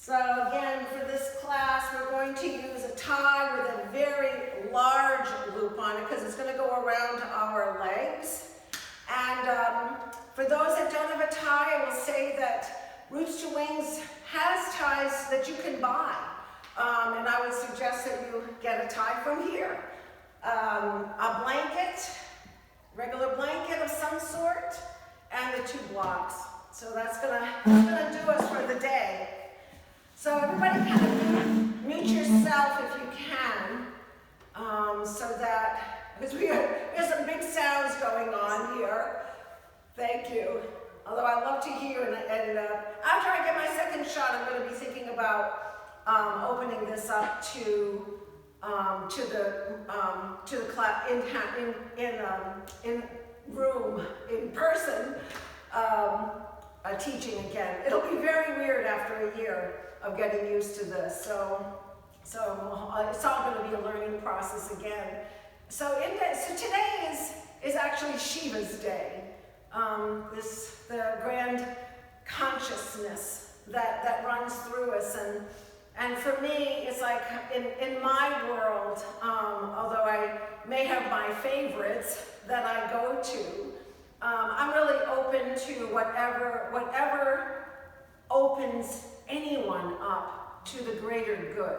So again, for this class, we're going to use a tie with a very large loop on it because it's going to go around our legs. And for those that don't have a tie, I will say that Roots to Wings has ties that you can buy. And I would suggest that you get a tie from here. A blanket, regular blanket of some sort, and the 2 blocks. So that's gonna do us for the day. So everybody kind of mute yourself if you can, so that, because we have some big sounds going on here. Thank you. Although I love to hear, and after I get my second shot, I'm going to be thinking about opening this up to the class in room, in person, teaching again. It'll be very weird after a year of getting used to this. So it's all going to be a learning process again. So today is actually Shiva's day. The grand consciousness that runs through us, and for me, it's like in my world, although I may have my favorites that I go to, I'm really open to whatever opens anyone up to the greater good.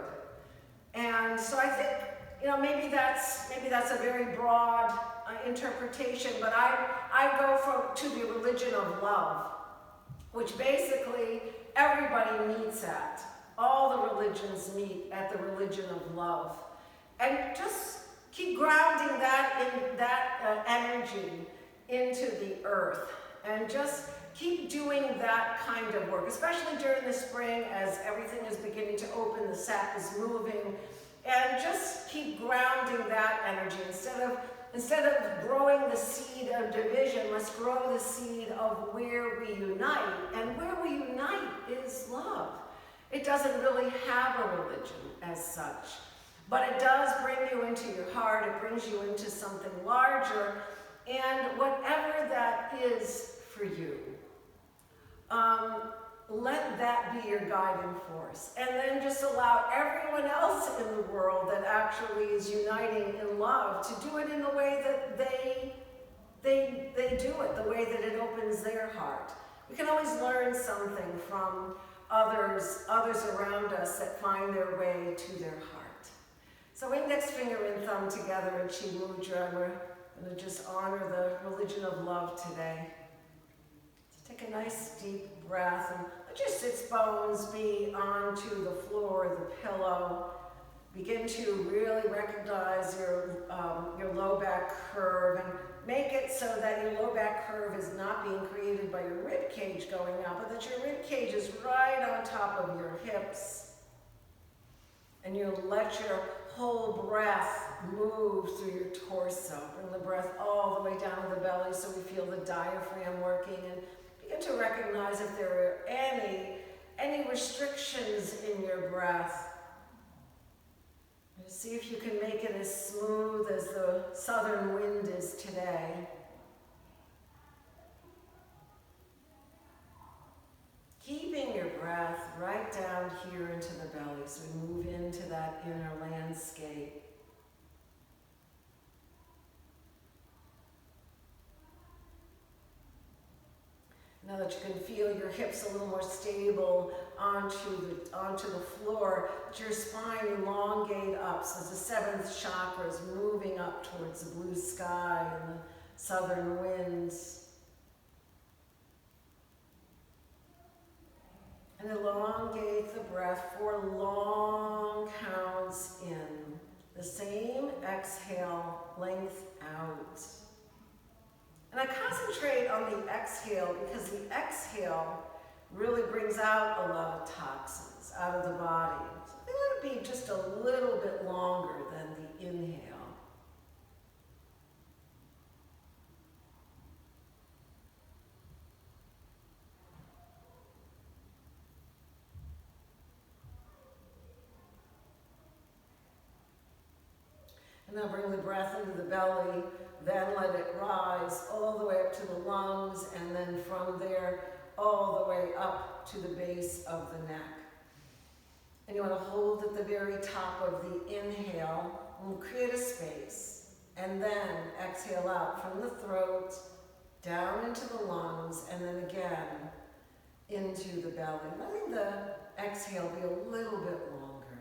And so I think, maybe that's a very broad interpretation, but I go to the religion of love, which basically everybody meets at. All the religions meet at the religion of love. And just keep grounding that energy into the earth, and just keep doing that kind of work, especially during the spring as everything is beginning to open, the sap is moving, and just keep grounding that energy. Instead of growing the seed of division, let's grow the seed of where we unite, and where we unite is love. It doesn't really have a religion as such, but it does bring you into your heart, it brings you into something larger, and whatever that is for you, let that be your guiding force. And then just allow everyone else in the world that actually is uniting in love to do it in the way that they do it, the way that it opens their heart. We can always learn something from others around us that find their way to their heart. So index finger and thumb together in Chi Mudra, and we're going to just honor the religion of love today. So take a nice deep breath and let your sits bones be onto the floor or the pillow. Begin to really recognize your low back curve, and make it so that your low back curve is not being created by your rib cage going out, but that your rib cage is right on top of your hips. And you'll let your whole breath move through your torso. Bring the breath all the way down to the belly so we feel the diaphragm working, and begin to recognize if there are any restrictions in your breath. See if you can make it as smooth as the southern wind is today. Keeping your breath right down here into the belly so we move into that inner landscape. Now that you can feel your hips a little more stable onto the floor, let your spine elongate up so the 7th chakra is moving up towards the blue sky and the southern winds. And elongate the breath 4 long counts in. The same exhale, length out. And I concentrate on the exhale because the exhale really brings out a lot of toxins out of the body. So they want to be just a little bit longer than the inhale. And now bring the breath into the belly. Then let it rise all the way up to the lungs, and then from there all the way up to the base of the neck. And you want to hold at the very top of the inhale and create a space. And then exhale out from the throat, down into the lungs, and then again into the belly. Letting the exhale be a little bit longer.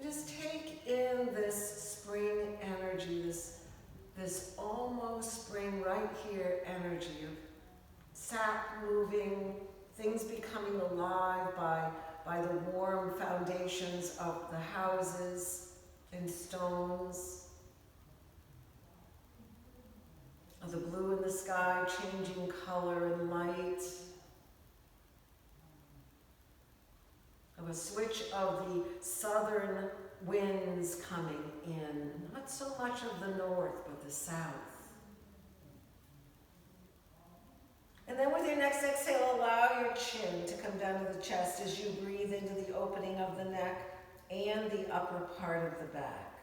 Just take in this spring energy, this almost spring right here energy of sap moving, things becoming alive by the warm foundations of the houses and stones, of the blue in the sky changing color and light, of a switch of the southern winds coming in, not so much of the north, but the south. And then with your next exhale, allow your chin to come down to the chest as you breathe into the opening of the neck and the upper part of the back.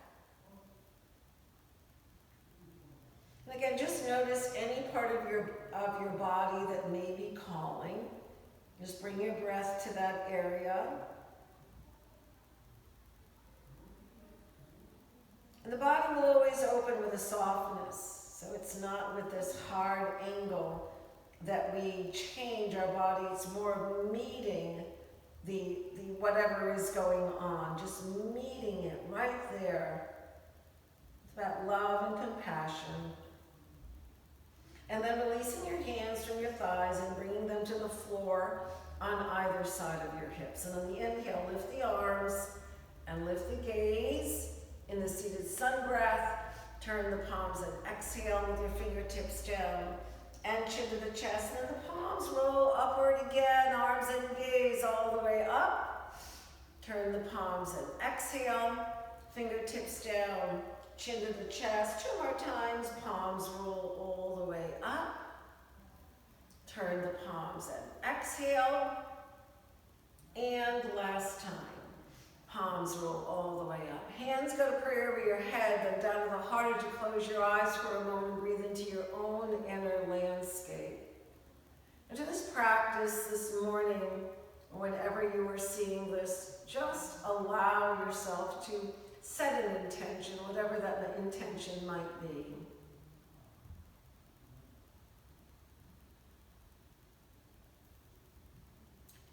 And again, just notice any part of your body that may be calling. Just bring your breath to that area. And the body will always open with a softness, so it's not with this hard angle that we change our body. It's more of meeting the whatever is going on, just meeting it right there. It's about love and compassion. And then releasing your hands from your thighs and bringing them to the floor on either side of your hips. And on the inhale, lift the arms and lift the gaze. In the seated sun breath, turn the palms and exhale with your fingertips down and chin to the chest. And the palms roll upward again, arms and gaze all the way up. Turn the palms and exhale, fingertips down, chin to the chest. 2 more times, palms roll all the way up. Turn the palms and exhale. And last time, palms roll all the way up. Hands go to prayer over your head, then down to the heart as you close your eyes for a moment. Breathe into your own inner landscape. And to this practice this morning, or whenever you are seeing this, just allow yourself to set an intention, whatever that intention might be.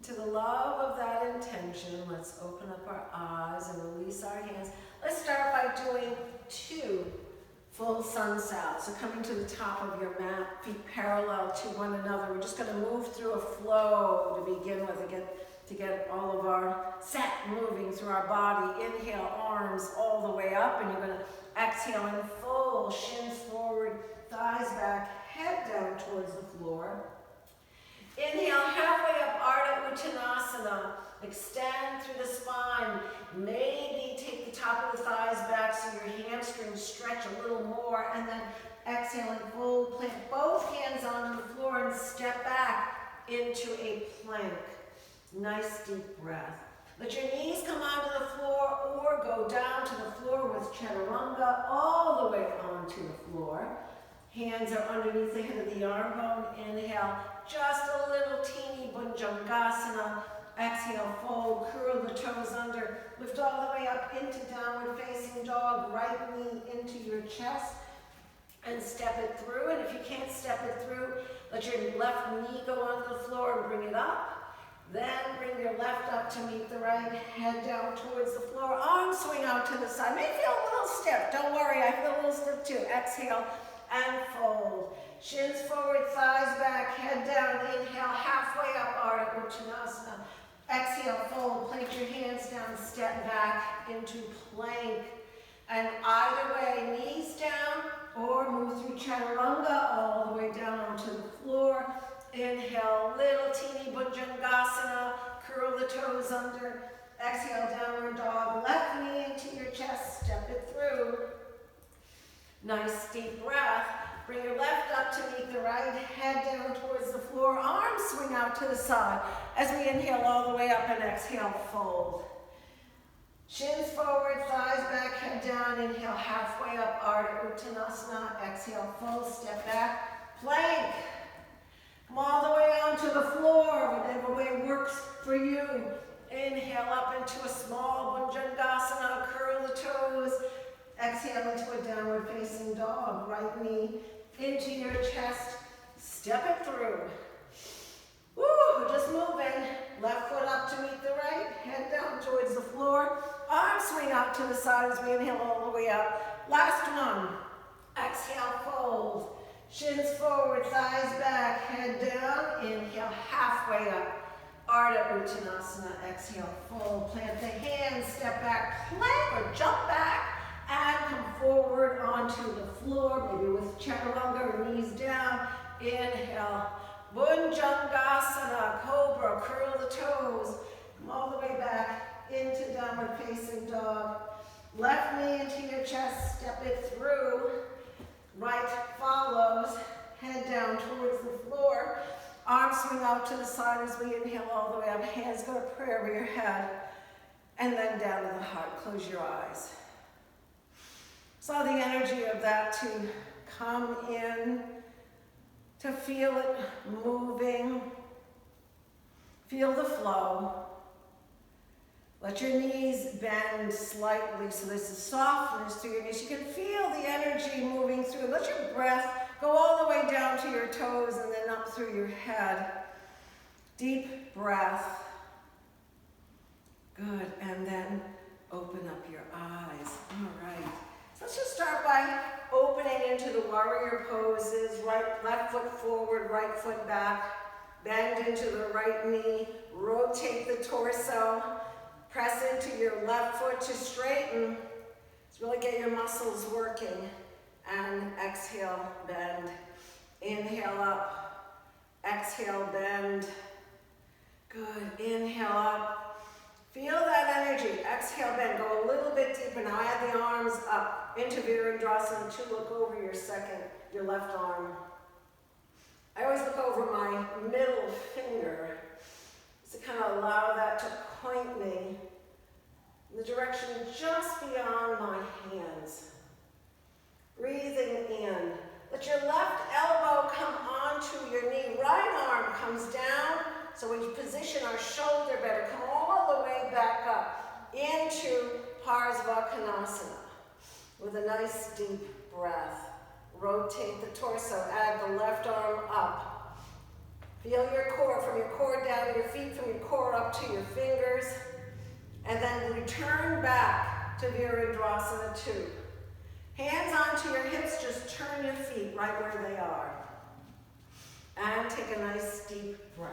To the love of that intention, let's open up our eyes and release our hands. Let's start by doing 2 full sun salutes. So coming to the top of your mat, feet parallel to one another. We're just going to move through a flow to begin with, to get all of our set moving through our body. Inhale, arms all the way up, and you're going to exhale in full, shins forward, thighs back, head down towards the floor. Inhale, halfway up, Ardha Uttanasana. Extend through the spine. Maybe take the top of the thighs back so your hamstrings stretch a little more. And then exhale and full plank. Both hands on the floor and step back into a plank. Nice deep breath. Let your knees come onto the floor or go down to the floor with chaturanga all the way onto the floor. Hands are underneath the head of the arm bone. Inhale, just a little teeny Bhujangasana. Exhale, fold, curl the toes under. Lift all the way up into downward facing dog. Right knee into your chest and step it through. And if you can't step it through, let your left knee go onto the floor and bring it up. Then bring your left up to meet the right, head down towards the floor. Arms swing out to the side. May feel a little stiff. Don't worry, I feel a little stiff too. Exhale and fold. Shins forward, thighs back, head down. Inhale, halfway up, Ardha Uttanasana. Exhale, fold. Place your hands down, step back into plank. And either way, knees down or move through chaturanga all the way down onto the floor. Inhale, little teeny Bhujangasana. Curl the toes under. Exhale, downward dog. Left knee into your chest. Step it through. Nice deep breath. Bring your left up to meet the right. Head down towards the floor. Arms swing out to the side. As we inhale all the way up and exhale, fold. Shins forward, thighs back, head down. Inhale, halfway up, Ardha Uttanasana. Exhale, fold, step back, plank. Come all the way onto the floor, whatever way works for you. through. Inhale up into a small Bhujangasana, curl the toes. Exhale into a downward facing dog. Right knee into your chest, step it through. Woo, just moving. Left foot up to meet the right, head down towards the floor. Arms swing out to the side as we inhale all the way up. Last one. Exhale, fold. Shins forward, thighs back, head down. Inhale, halfway up. Ardha Uttanasana. Exhale, fold. Plant the hands, step back, plank or jump back, and come forward onto the floor, maybe with chaturanga or knees down. Inhale. Bhujangasana, cobra, curl the toes. Come all the way back into downward facing dog. Left knee into your chest, step it through. Right follows, head down towards the floor. Arms swing out to the side as we inhale all the way up. Hands go to prayer over your head. And then down to the heart. Close your eyes. Allow the energy of that to come in, to feel it moving. Feel the flow. Let your knees bend slightly so there's a softness to your knees. You can feel the energy moving through. Let your breath go all the way down to your toes and then up through your head. Deep breath. Good. And then open up your eyes. All right. So let's just start by opening into the warrior poses. Left foot forward, right foot back. Bend into the right knee. Rotate the torso. Press into your left foot to straighten. Let's really get your muscles working. And exhale, bend. Inhale up. Exhale, bend. Good. Inhale up. Feel that energy. Exhale, bend. Go a little bit deeper. Now add the arms up into Virabhadrasana to look over your left arm. I always look over my middle finger to kind of allow that to point me in the direction just beyond my hands. Breathing in. Let your left elbow come onto your knee. Right arm comes down. So we position our shoulder better. Come all the way back up into Parsvakonasana with a nice deep breath. Rotate the torso. Add the left arm up. Feel your core, from your core down to your feet, from your core up to your fingers. And then return back to Virabhadrasana 2. Hands onto your hips, just turn your feet right where they are. And take a nice deep breath.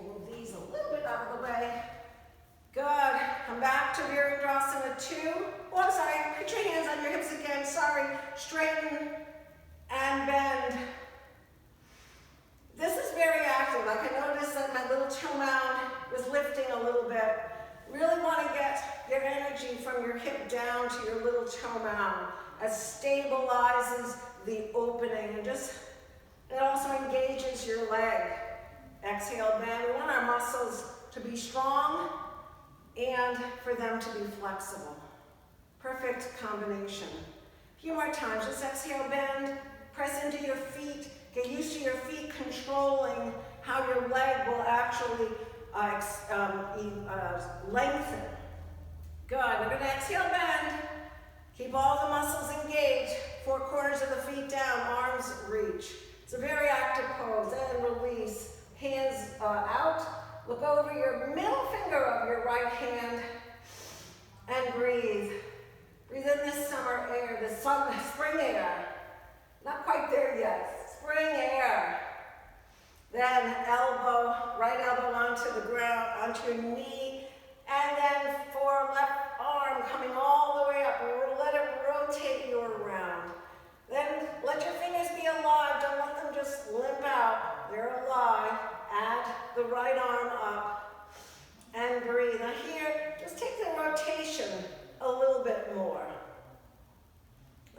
Move these a little bit out of the way. Good. Come back to Virabhadrasana 2. Oh, I'm sorry. Put your hands on your hips again. Sorry. Straighten and bend. This is very active. I can notice that my little toe mound was lifting a little bit. Really want to get your energy from your hip down to your little toe mound. It stabilizes the opening and it also engages your leg. Exhale, bend. We want our muscles to be strong and for them to be flexible. Perfect combination. A few more times. Just exhale, bend. Press into your feet. Get used to your feet controlling how your leg will actually lengthen. Good. We're going to exhale, bend. Keep all the muscles engaged. 4 corners of the feet down. Arms reach. It's a very active pose. And release. Hands out. Look over your middle finger of your right hand and breathe. Breathe in this summer air, the spring air. Not quite there yet. Spring air. Then right elbow onto the ground, onto your knee, and then left arm coming all the way up. Let it rotate you around. Then let your fingers be alive. Don't let them just limp out. They're alive. Add the right arm up and breathe. Now here, just take the rotation a little bit more.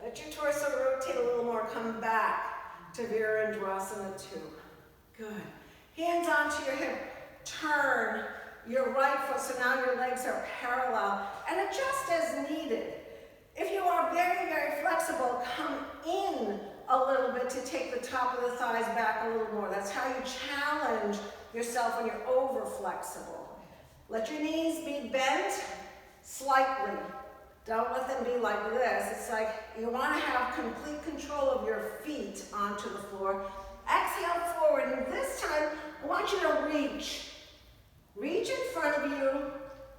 Let your torso rotate a little more. Come back to Virabhadrasana 2. Good. Hands onto your hip. Turn your right foot so now your legs are parallel and adjust as needed. If you are very, very flexible, come in a little bit to take the top of the thighs back a little more. That's how you challenge yourself when you're over flexible. Let your knees be bent slightly. Don't let them be like this. It's like you want to have complete control of your feet onto the floor. Exhale forward, and this time I want you to reach. Reach in front of you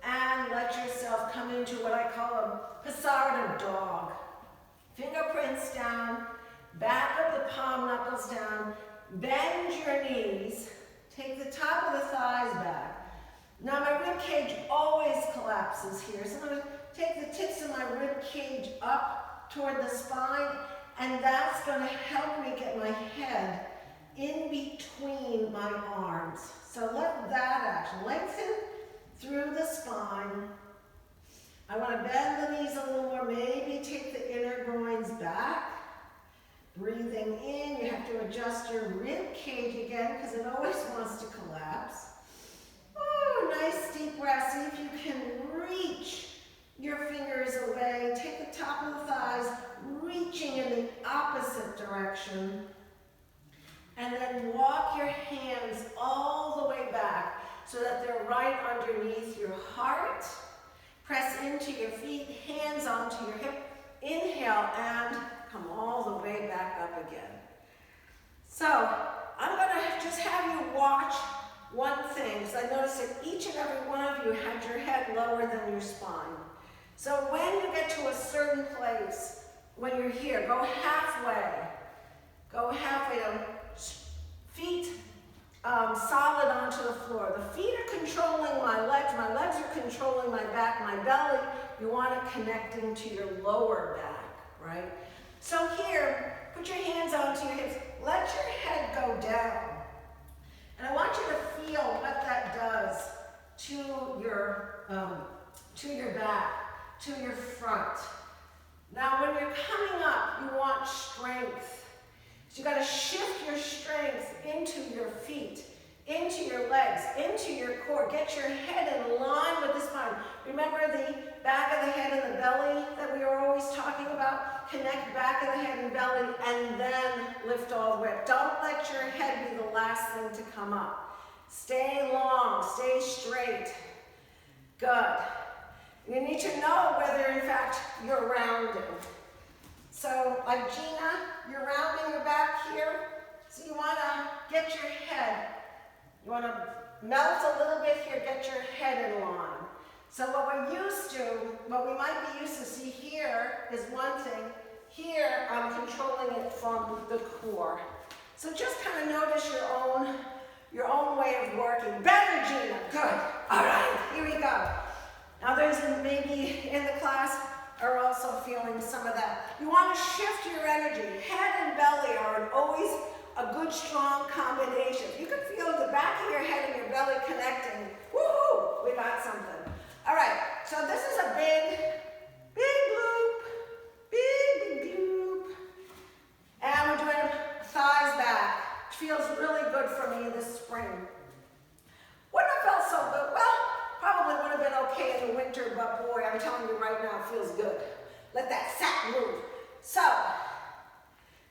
and let yourself come into what I call a Passarda dog. Fingerprints down, back of the palm knuckles down, bend your knees, take the top of the thighs back. Now my rib cage always collapses here, so I'm going to take the tips of my rib cage up toward the spine, and that's going to help me get my head in between my arms. So let that action lengthen through the spine. I want to bend the knees a little more, maybe take the inner groins back. Breathing in, you have to adjust your rib cage again because it always wants to collapse. Oh, nice deep breath. See if you can reach your fingers away. Take the top of the thighs, reaching in the opposite direction. And then walk your hands all the way back so that they're right underneath your heart. Press into your feet, hands onto your hip. Inhale and come all the way back up again. So I'm going to just have you watch one thing, because I noticed that each and every one of you had your head lower than your spine. So when you get to a certain place, when you're here, go halfway. Go halfway down. Feet solid onto the floor. The feet are controlling my legs are controlling my back, my belly. You want it connecting to your lower back, right? So here, put your hands onto your hips. Let your head go down. And I want you to feel what that does to your back, to your front. Now when you're coming up, you want strength. So you got to shift your strength into your feet, into your legs, into your core. Get your head in line with the spine. Remember the back of the head and the belly that we were always talking about? Connect back of the head and belly and then lift all the way up. Don't let your head be the last thing to come up. Stay long, stay straight. Good. You need to know whether in fact you're rounding. So like Gina, you're rounding your back here. So you want to get your head, you want to melt a little bit here, get your head in line. So what we might be used to see here is one thing. Here, I'm controlling it from the core. So just kind of notice your own way of working. Better, Gina. Good. All right, here we go. Others maybe in the class are also feeling some of that. You want to shift your energy. Head and belly are always a good, strong combination. You can feel the back of your head and your belly connecting. Woohoo! We got something. All right, so this is a big loop. Big loop. And we're doing thighs back. It feels really good for me this spring. Wouldn't have felt so good. Well, probably would have been okay in the winter, but boy, I'm telling you right now, it feels good. Let that sap move. So,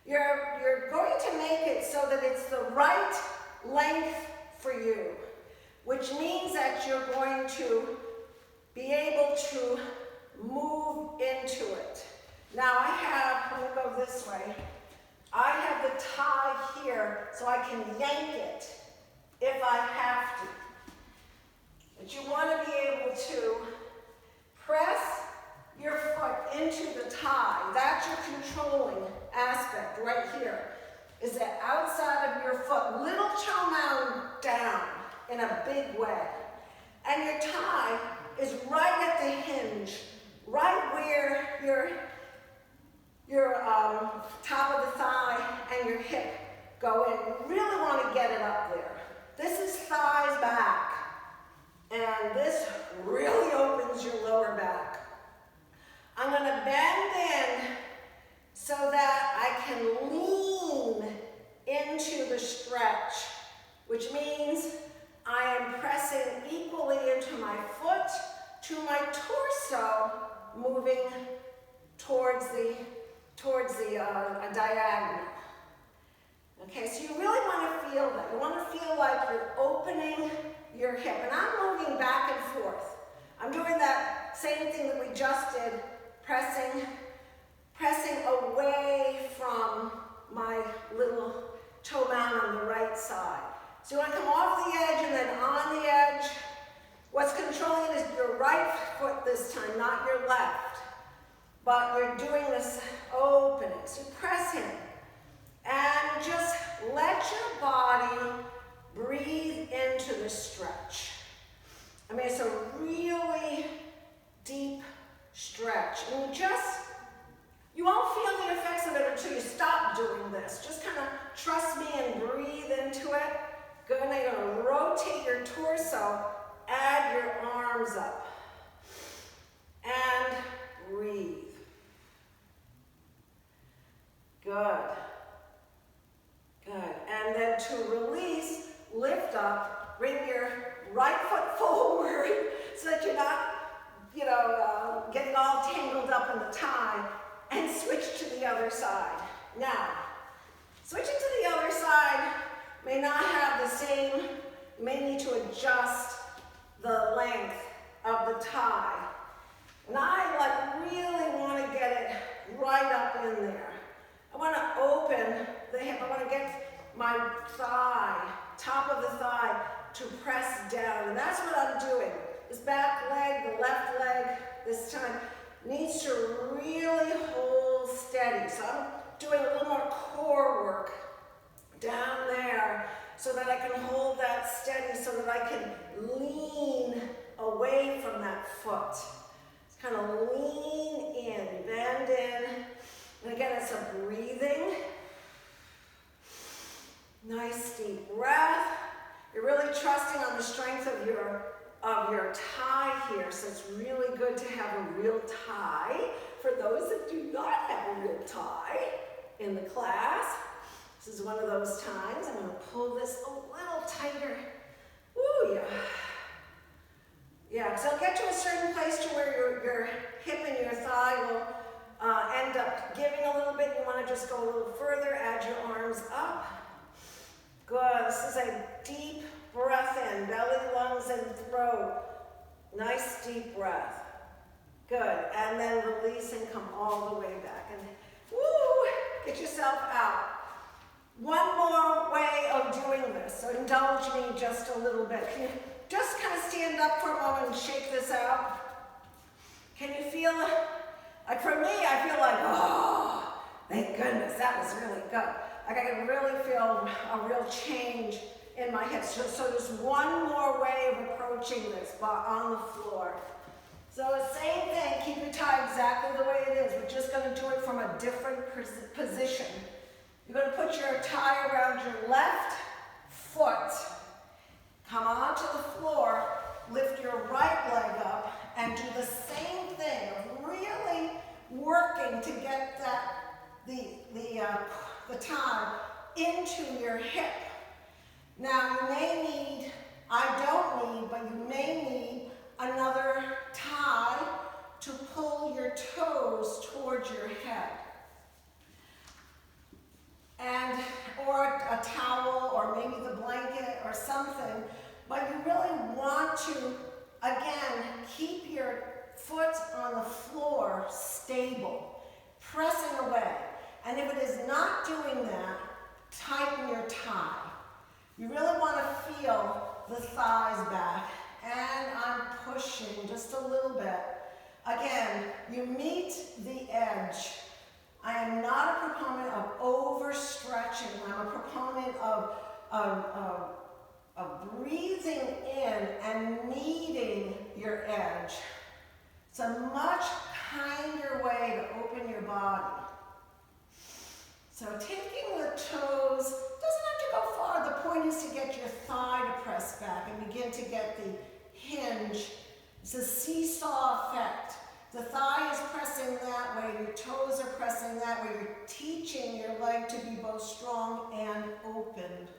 you're going to make it so that it's the right length for you, which means that you're going to be able to move into it. Now I'm going to go this way. I have the tie here so I can yank it if I have to. But you want to be able to press your foot into the tie. That's your controlling aspect right here. Is that outside of your foot, little toe mound down in a big way. And your tie is right at the hinge, right where your top of the thigh and your hip go in. You really want to get it up there. This is thighs back. And this really opens your lower back. I'm going to bend in so that I can lean into the stretch, which means I am pressing equally into my foot to my torso, moving towards the diagonal. Okay, so you really want to feel that. You want to feel like you're opening your hip. And I'm moving back and forth. I'm doing that same thing that we just did, pressing away from my little toe mound on the right side. So you want to come off the edge and then on the edge. What's controlling it is your right foot this time, not your left. But you're doing this opening. So you press in and just let your body breathe into the stretch. I mean, it's a really deep stretch. And you won't feel the effects of it until you stop doing this. Just kind of trust me and breathe into it. Good, now you're going to rotate your torso, add your arms up, and breathe. Good. Good. And then to release, lift up, bring your right foot forward so that you're not, getting all tangled up in the tie, and switch to the other side. Now, switching to the other side may not have the same, you may need to adjust the length of the tie. And I really want to get it right up in there. I want to open the hip. I want to get my thigh, top of the thigh, to press down. And that's what I'm doing. This back leg, the left leg this time, needs to really hold steady. So I'm doing a little more core work down there so that I can hold that steady, so that I can lean away from that foot. Just kind of lean in, bend in. And again, it's a breathing. Nice deep breath. You're really trusting on the strength of your tie here, so it's really good to have a real tie for those that do not have a real tie in the class. This is one of those times. I'm going to pull this a little tighter. Ooh, yeah. Yeah, so I'll get to a certain place to where your hip and your thigh will end up giving a little bit. You want to just go a little further, add your arms up. Good, this is a deep breath in, belly, lungs, and throat. Nice deep breath. Good, and then release and come all the way back. And woo, get yourself out. One more way of doing this, so indulge me just a little bit. Can you just kind of stand up for a moment and shake this out? Can you feel, like for me, I feel like, oh, thank goodness, that was really good. Like I can really feel a real change in my hips. So there's one more way of approaching this, but on the floor. So the same thing, keep your tie exactly the way it is. We're just going to do it from a different position. You're going to put your tie around your left foot, come onto the floor, lift your right leg up, and do the same thing of really working to get the tie into your hip. Now you may need, I don't need, but you may need another tie to pull your toes towards your head. Or a towel, or maybe the blanket, or something. But you really want to, again, keep your foot on the floor stable, pressing away. And if it is not doing that, tighten your tie. You really want to feel the thighs back. And I'm pushing just a little bit. Again, you meet the edge. I am not a proponent of overstretching. I'm a proponent of breathing in and meeting your edge. It's a much kinder way to open your body. So taking the toes, doesn't have to go far. The point is to get your thigh to press back and begin to get the hinge. It's a seesaw effect. The thigh is pressing that way, your toes are pressing that way. You're teaching your leg to be both strong and opened.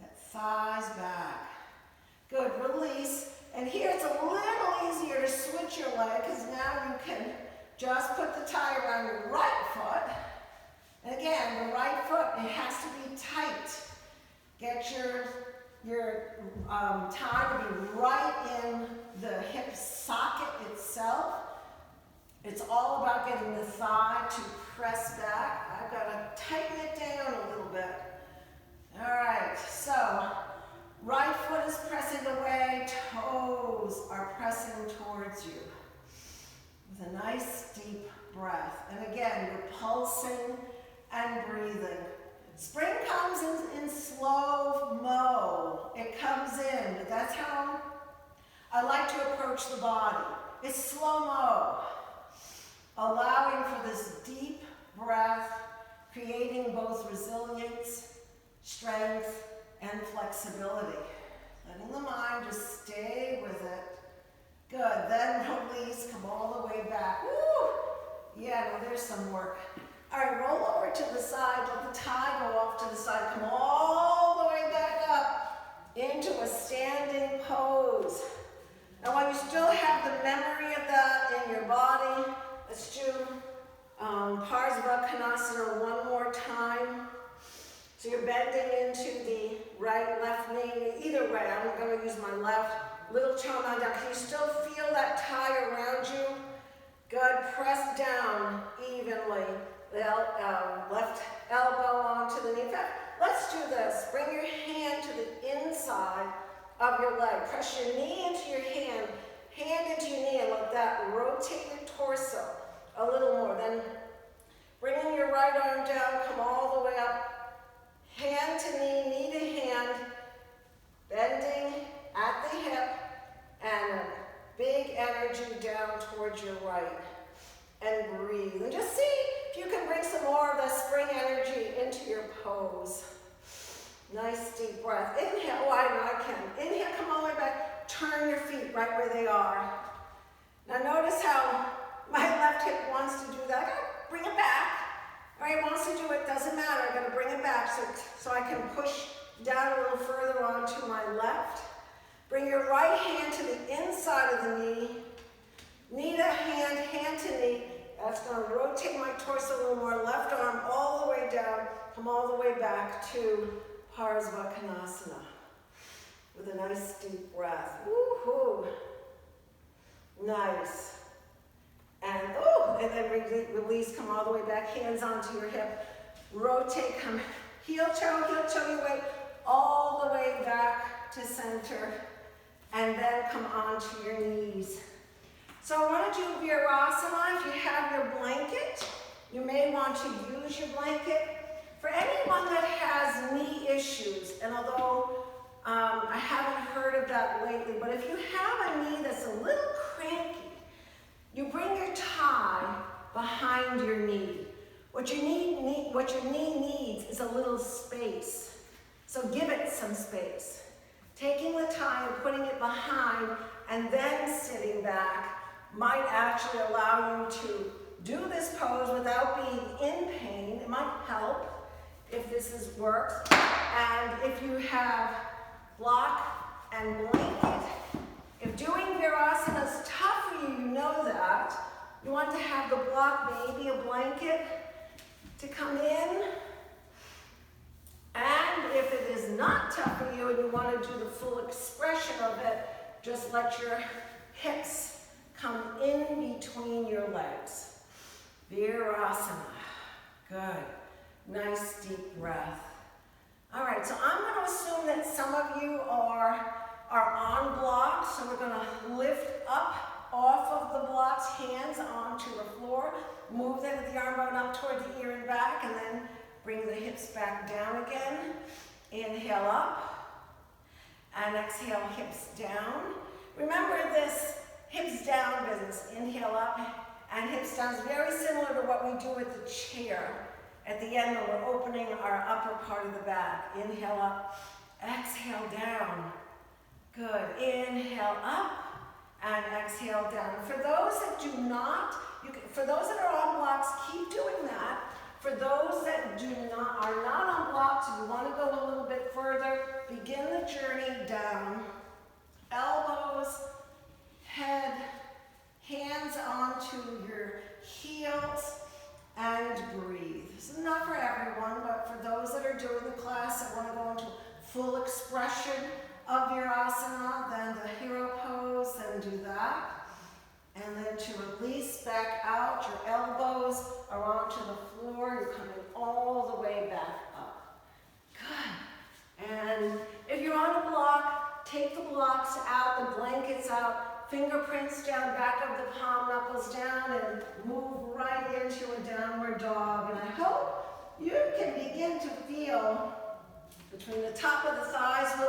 That thigh's back. Good, release. And here it's a little easier to switch your leg because now you can just put the tie around your right foot. And again, the right foot, it has to be tight. Get your your thigh to be right in the hip socket itself. It's all about getting the thigh to press back. I've got to tighten it down a little bit. All right, so right foot is pressing away, toes are pressing towards you. With a nice deep breath. And again, you're pulsing and breathing. Spring comes in slow-mo. It comes in, but that's how I like to approach the body. It's slow-mo. Allowing for this deep breath, creating both resilience, strength, and flexibility. Letting the mind just stay with it. Good, then release, come all the way back. Woo! Yeah, no, there's some work. All right, roll over to the side, let the thigh go off to the side. Come all the way back up into a standing pose. Now when you still have the memory of that in your body, let's do Parsvakonasana one more time. So you're bending into the right, left knee. Either way, I'm going to use my left. Little toe down. Can you still feel that tie around you? Good. Press down evenly. The left elbow onto the knee. In fact, let's do this. Bring your hand to the inside of your leg. Press your knee into your hand into your knee, and let that rotate your torso a little more. Then bringing your right arm down, come all the way up. Hand to knee, knee to hand, bending at the hip, and a big energy down towards your right. And breathe. And just see if you can bring some more of the spring energy into your pose. Nice deep breath. Inhale. Oh, I know I can. Inhale, come all the way back. Turn your feet right where they are. Now notice how my left hip wants to do that. I gotta bring it back. All right, wants to do it, doesn't matter. I gotta bring it back so I can push down a little further onto my left. Bring your right hand to the inside of the knee. Knee to hand, hand to knee. That's going to rotate my torso a little more. Left arm all the way down. Come all the way back to Parsvakonasana. With a nice deep breath. Woohoo! Nice. And then release, come all the way back. Hands onto your hip. Rotate, come heel toe your way all the way back to center. And then come onto your knees. So I want to do Virasana. If you have your blanket, you may want to use your blanket. For anyone that has knee issues, and although I haven't heard of that lately, but if you have a knee that's a little cranky, you bring your thigh behind your knee. What your knee needs is a little space. So give it some space. Taking the thigh and putting it behind and then sitting back might actually allow you to do this pose without being in pain. It might help if this works. And if you have block and blanket, if doing Virasana is tough for you, you know that. You want to have the block, maybe a blanket to come in. And if it is not tough for you and you want to do the full expression of it, just let your hips come in between your legs. Virasana. Good. Nice deep breath. All right, so I'm going to assume that some of you are on blocks, so we're going to lift up off of the blocks, hands onto the floor, move the arm bone up toward the ear and back, and then bring the hips back down again. Inhale up, and exhale, hips down. Remember this hips down business. Inhale up and hips down is very similar to what we do with the chair. At the end, when we're opening our upper part of the back. Inhale up, exhale down. Good. Inhale up and exhale down. For those that do not, for those that are on blocks, keep doing that. For those that are not on blocks, if you want to go a little bit further, begin the journey down. Elbows, head, hands onto your heels, and breathe. This is not for everyone, but for those that are doing the class that want to go into full expression. expression of your asana than the hero pose, then do that. And then to release back out, your elbows are onto the floor, you're coming all the way back up. Good. And if you're on a block, take the blocks out, the blankets out, fingerprints down, back of the palm, knuckles down, and move right into a downward dog. And I hope you can begin to feel between the top of the thighs